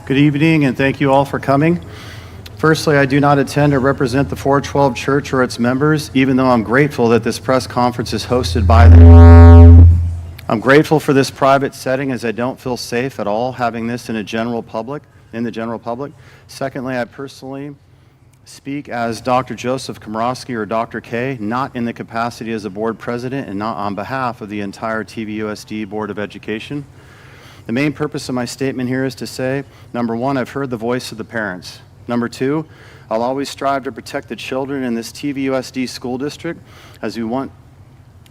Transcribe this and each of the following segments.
Good evening, and thank you all for coming. Firstly, I do not attend or represent the 412 Church or its members, even though I'm grateful that this press conference is hosted by them. I'm grateful for this private setting, as I don't feel safe at all having this in the general public. Secondly, I personally speak as Dr. Joseph Komrosky or Dr. K, not in the capacity as a board president and not on behalf of the entire TVUSD Board of Education. The main purpose of my statement here is to say, number one, I've heard the voice of the parents. Number two, I'll always strive to protect the children in this TVUSD school district, as we want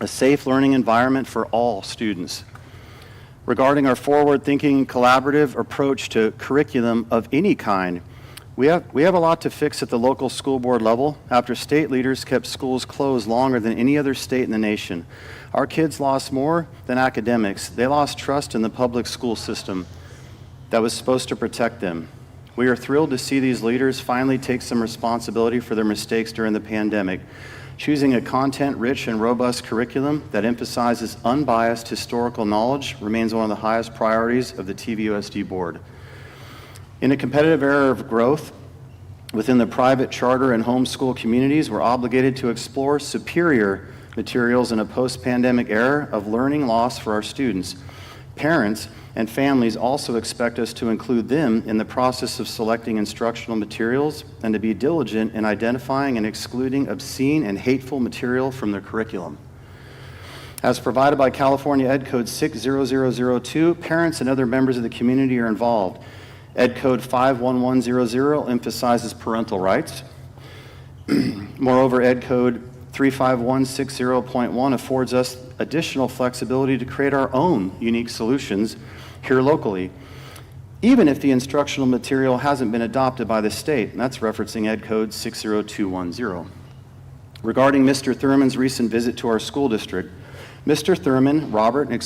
a safe learning environment for all students. Regarding our forward-thinking, collaborative approach to curriculum of any kind, we have a lot to fix at the local school board level after state leaders kept schools closed longer than any other state in the nation. Our kids lost more than academics. They lost trust in the public school system that was supposed to protect them. We are thrilled to see these leaders finally take some responsibility for their mistakes during the pandemic, choosing a content-rich and robust curriculum that emphasizes unbiased historical knowledge remains one of the highest priorities of the TVUSD board. In a competitive era of growth within the private charter and homeschool communities, we're obligated to explore superior materials in a post-pandemic era of learning loss for our students. Parents and families also expect us to include them in the process of selecting instructional materials and to be diligent in identifying and excluding obscene and hateful material from their curriculum. As provided by California Ed Code 60002, parents and other members of the community are involved. Ed Code 51100 emphasizes parental rights. Moreover, Ed Code 35160.1 affords us additional flexibility to create our own unique solutions here locally, even if the instructional material hasn't been adopted by the state, and that's referencing Ed Code 60210. Regarding Mr. Thurman's recent visit to our school district, Mr. Thurman, Robert, I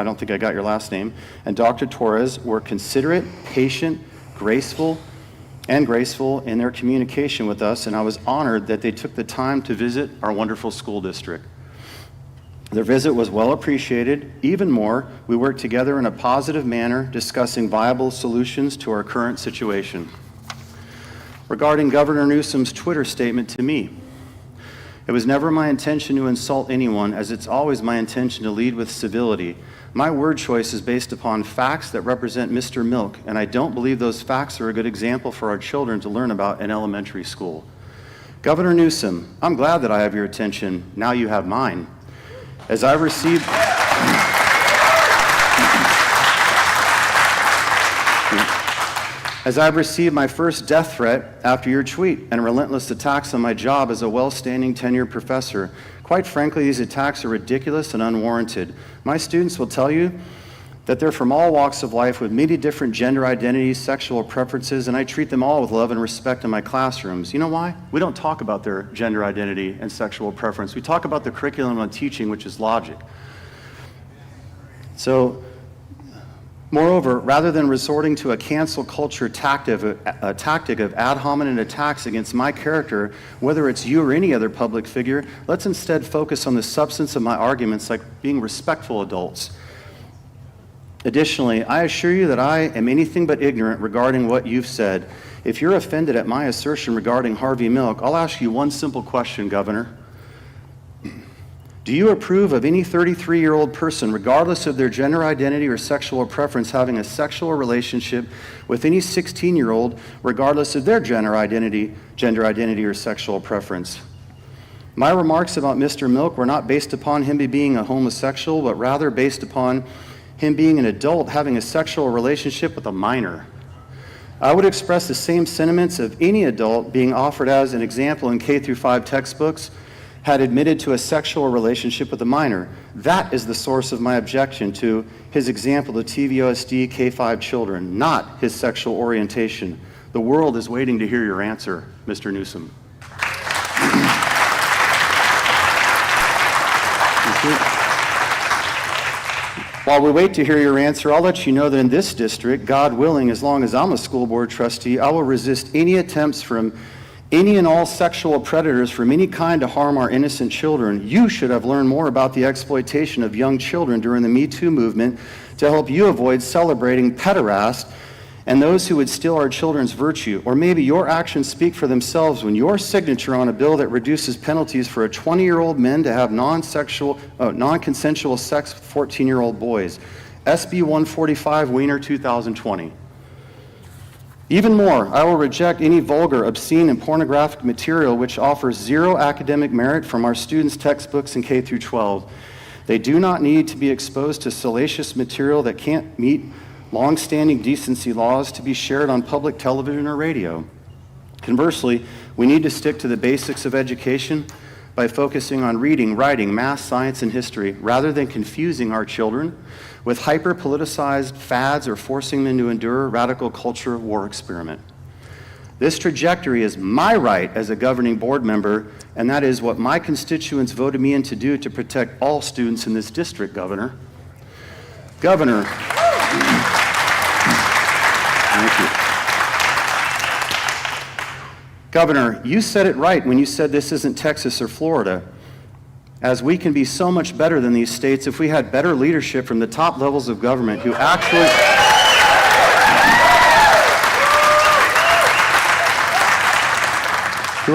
don't think I got your last name, and Dr. Torres were considerate, patient, graceful in their communication with us, and I was honored that they took the time to visit our wonderful school district. Their visit was well appreciated. Even more, we worked together in a positive manner, discussing viable solutions to our current situation. Regarding Governor Newsom's Twitter statement to me, it was never my intention to insult anyone, as it's always my intention to lead with civility. My word choice is based upon facts that represent Mr. Milk, and I don't believe those facts are a good example for our children to learn about in elementary school. Governor Newsom, I'm glad that I have your attention. Now you have mine. As I've received my first death threat after your tweet and relentless attacks on my job as a well-standing tenured professor. Quite frankly, these attacks are ridiculous and unwarranted. My students will tell you that they're from all walks of life with many different gender identities, sexual preferences, and I treat them all with love and respect in my classrooms. You know why? We don't talk about their gender identity and sexual preference. We talk about the curriculum on teaching, which is logic. So, moreover, rather than resorting to a cancel culture tactic of ad hominem attacks against my character, whether it's you or any other public figure, let's instead focus on the substance of my arguments, like being respectful adults. Additionally, I assure you that I am anything but ignorant regarding what you've said. If you're offended at my assertion regarding Harvey Milk, I'll ask you one simple question, Governor. Do you approve of any 33-year-old person, regardless of their gender identity or sexual preference, having a sexual relationship with any 16-year-old, regardless of their gender identity or sexual preference? My remarks about Mr. Milk were not based upon him being a homosexual, but rather based upon him being an adult having a sexual relationship with a minor. I would express the same sentiments of any adult being offered as an example in K-5 textbooks had admitted to a sexual relationship with a minor. That is the source of my objection to his example of TVUSD K-5 children, not his sexual orientation. The world is waiting to hear your answer, Mr. Newsom. While we wait to hear your answer, I'll let you know that in this district, God willing, as long as I'm a school board trustee, I will resist any attempts from Any and all sexual predators from any kind to harm our innocent children, you should have learned more about the exploitation of young children during the Me Too movement to help you avoid celebrating pederasts and those who would steal our children's virtue. Or maybe your actions speak for themselves when your signature on a bill that reduces penalties for a 20-year-old men to have non-consensual sex with 14-year-old boys. SB 145, Wiener, 2020. Even more, I will reject any vulgar, obscene, and pornographic material which offers zero academic merit from our students' textbooks in K through 12. They do not need to be exposed to salacious material that can't meet long-standing decency laws to be shared on public television or radio. Conversely, we need to stick to the basics of education by focusing on reading, writing, math, science, and history, rather than confusing our children with hyper-politicized fads or forcing them to endure a radical culture war experiment. This trajectory is my right as a governing board member, and that is what my constituents voted me in to do to protect all students in this district, Governor. Governor, thank you. Governor, you said it right when you said this isn't Texas or Florida, as we can be so much better than these states if we had better leadership from the top levels of government who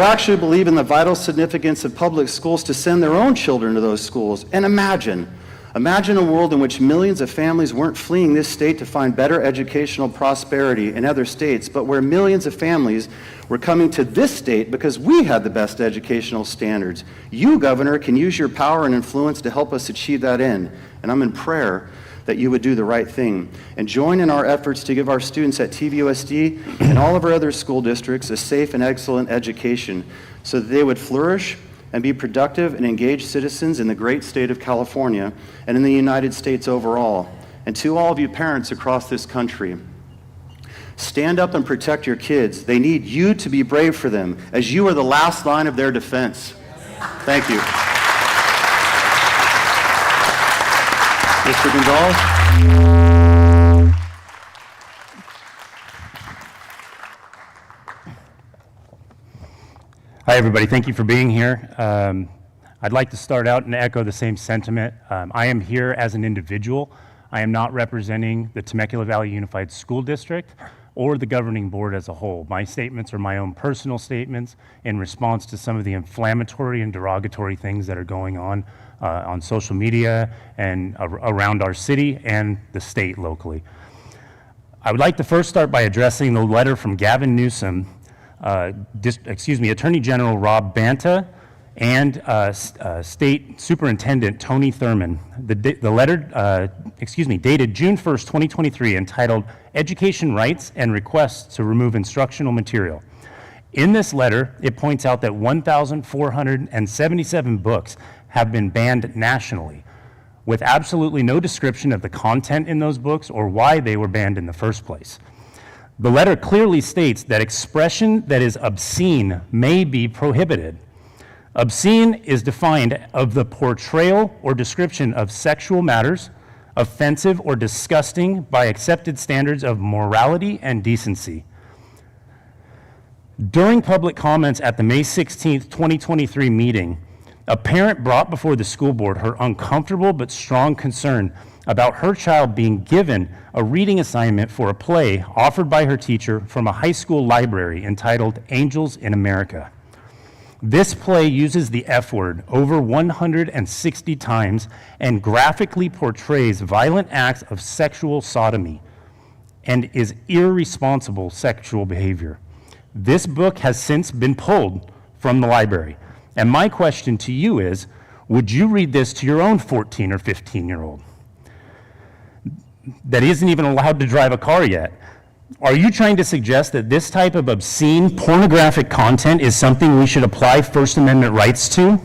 actually believe in the vital significance of public schools to send their own children to those schools. And imagine a world in which millions of families weren't fleeing this state to find better educational prosperity in other states, but where millions of families were coming to this state because we had the best educational standards. You, Governor, can use your power and influence to help us achieve that end. And I'm in prayer that you would do the right thing and join in our efforts to give our students at TVUSD and all of our other school districts a safe and excellent education so that they would flourish and be productive and engaged citizens in the great state of California and in the United States overall. And to all of you parents across this country, stand up and protect your kids. They need you to be brave for them, as you are the last line of their defense. Thank you. Mr. Gonzalez? Hi, everybody. Thank you for being here. I'd like to start out and echo the same sentiment. I am here as an individual. I am not representing the Temecula Valley Unified School District or the governing board as a whole. My statements are my own personal statements in response to some of the inflammatory and derogatory things that are going on social media and around our city and the state locally. I would like to first start by addressing the letter from Gavin Newsom, Attorney General Rob Banta, and State Superintendent Tony Thurman. The letter, dated June 1st, 2023, entitled Education Rights and Requests to Remove Instructional Material. In this letter, it points out that 1,477 books have been banned nationally, with absolutely no description of the content in those books or why they were banned in the first place. The letter clearly states that expression that is obscene may be prohibited. Obscene is defined of the portrayal or description of sexual matters, offensive or disgusting by accepted standards of morality and decency. During public comments at the May 16th, 2023 meeting, a parent brought before the school board her uncomfortable but strong concern about her child being given a reading assignment for a play offered by her teacher from a high school library entitled Angels in America. This play uses the F word over 160 times and graphically portrays violent acts of sexual sodomy and is irresponsible sexual behavior. This book has since been pulled from the library. And my question to you is, would you read this to your own 14 or 15-year-old that isn't even allowed to drive a car yet? Are you trying to suggest that this type of obscene, pornographic content is something we should apply First Amendment rights to?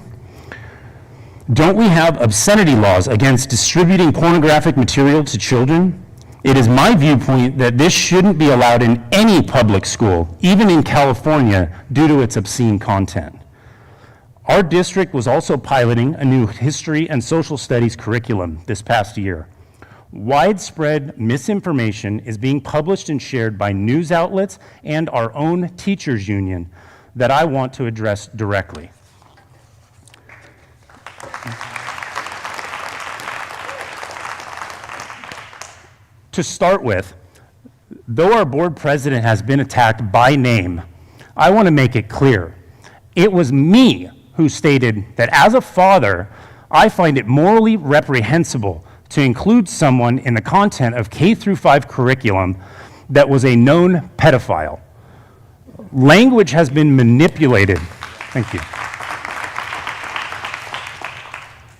Don't we have obscenity laws against distributing pornographic material to children? It is my viewpoint that this shouldn't be allowed in any public school, even in California, due to its obscene content. Our district was also piloting a new history and social studies curriculum this past year. Widespread misinformation is being published and shared by news outlets and our own teachers union, that I want to address directly. To start with, though our board president has been attacked by name, I want to make it clear. It was me who stated that as a father, I find it morally reprehensible to include someone in the content of K-5 curriculum that was a known pedophile. Language has been manipulated. Thank you.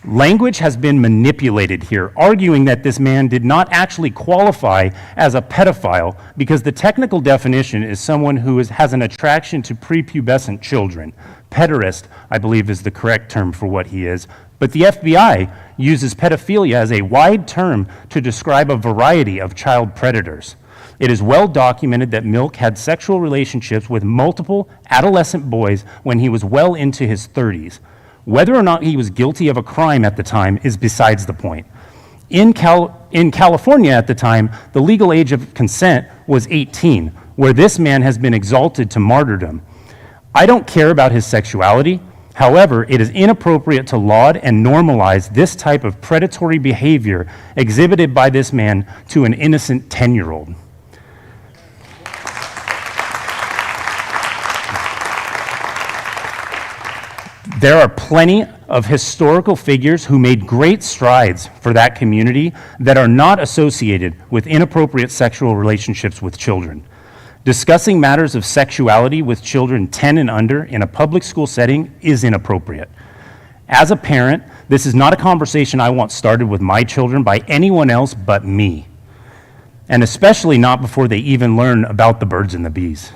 Language has been manipulated here, arguing that this man did not actually qualify as a pedophile because the technical definition is someone who has an attraction to prepubescent children. Pederast, I believe, is the correct term for what he is. But the FBI uses pedophilia as a wide term to describe a variety of child predators. It is well documented that Milk had sexual relationships with multiple adolescent boys when he was well into his 30s. Whether or not he was guilty of a crime at the time is besides the point. In California at the time, the legal age of consent was 18, where this man has been exalted to martyrdom. I don't care about his sexuality. However, it is inappropriate to laud and normalize this type of predatory behavior exhibited by this man to an innocent 10-year-old. There are plenty of historical figures who made great strides for that community that are not associated with inappropriate sexual relationships with children. Discussing matters of sexuality with children 10 and under in a public school setting is inappropriate. As a parent, this is not a conversation I want started with my children by anyone else but me, and especially not before they even learn about the birds and the bees.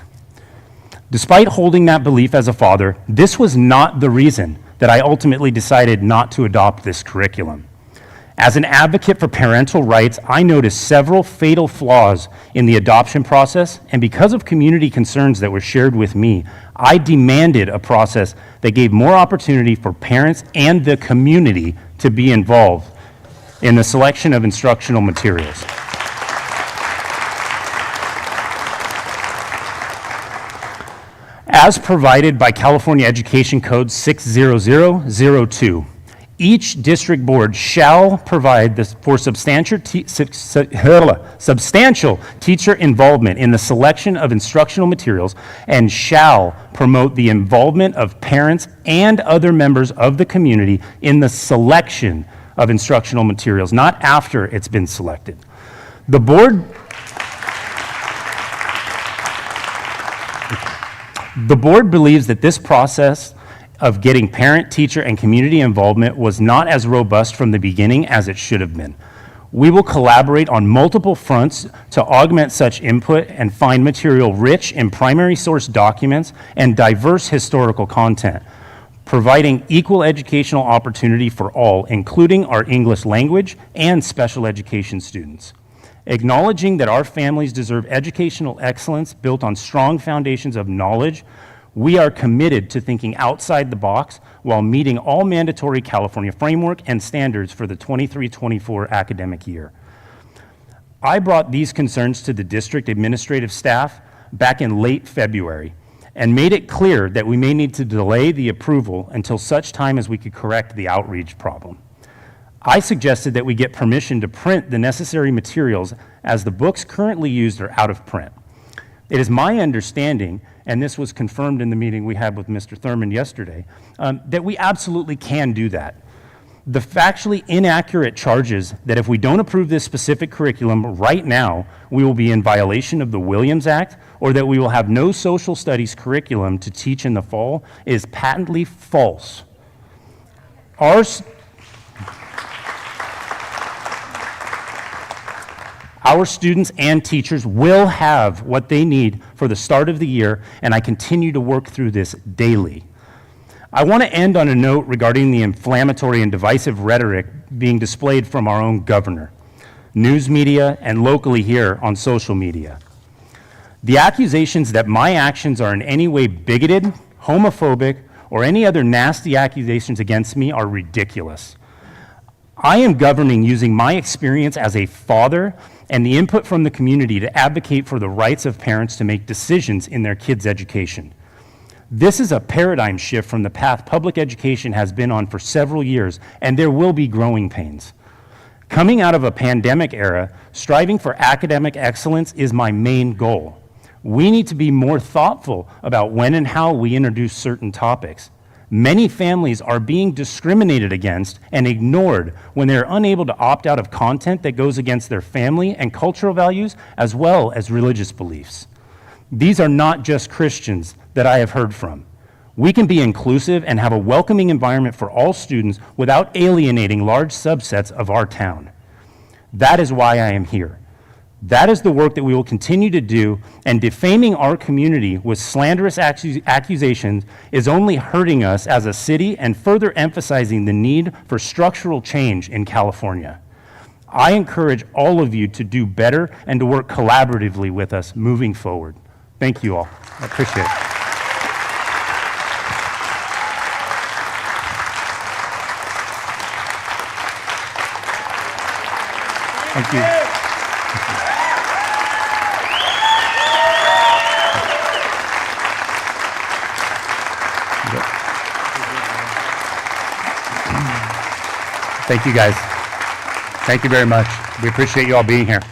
Despite holding that belief as a father, this was not the reason that I ultimately decided not to adopt this curriculum. As an advocate for parental rights, I noticed several fatal flaws in the adoption process, and because of community concerns that were shared with me, I demanded a process that gave more opportunity for parents and the community to be involved in the selection of instructional materials. As provided by California Education Code 60002, each district board shall provide for substantial teacher involvement in the selection of instructional materials and shall promote the involvement of parents and other members of the community in the selection of instructional materials, not after it's been selected. The board believes that this process of getting parent, teacher, and community involvement was not as robust from the beginning as it should have been. We will collaborate on multiple fronts to augment such input and find material rich in primary source documents and diverse historical content, providing equal educational opportunity for all, including our English language and special education students. Acknowledging that our families deserve educational excellence built on strong foundations of knowledge, we are committed to thinking outside the box while meeting all mandatory California framework and standards for the 23-24 academic year. I brought these concerns to the district administrative staff back in late February and made it clear that we may need to delay the approval until such time as we could correct the outreach problem. I suggested that we get permission to print the necessary materials as the books currently used are out of print. It is my understanding, and this was confirmed in the meeting we had with Mr. Thurman yesterday, that we absolutely can do that. The factually inaccurate charges that if we don't approve this specific curriculum right now, we will be in violation of the Williams Act, or that we will have no social studies curriculum to teach in the fall is patently false. Our students and teachers will have what they need for the start of the year, and I continue to work through this daily. I want to end on a note regarding the inflammatory and divisive rhetoric being displayed from our own governor, news media, and locally here on social media. The accusations that my actions are in any way bigoted, homophobic, or any other nasty accusations against me are ridiculous. I am governing using my experience as a father and the input from the community to advocate for the rights of parents to make decisions in their kids' education. This is a paradigm shift from the path public education has been on for several years, and there will be growing pains. Coming out of a pandemic era, striving for academic excellence is my main goal. We need to be more thoughtful about when and how we introduce certain topics. Many families are being discriminated against and ignored when they are unable to opt out of content that goes against their family and cultural values as well as religious beliefs. These are not just Christians that I have heard from. We can be inclusive and have a welcoming environment for all students without alienating large subsets of our town. That is why I am here. That is the work that we will continue to do, and defaming our community with slanderous accusations is only hurting us as a city and further emphasizing the need for structural change in California. I encourage all of you to do better and to work collaboratively with us moving forward. Thank you all. I appreciate it. Thank you. Thank you, guys. Thank you very much. We appreciate you all being here.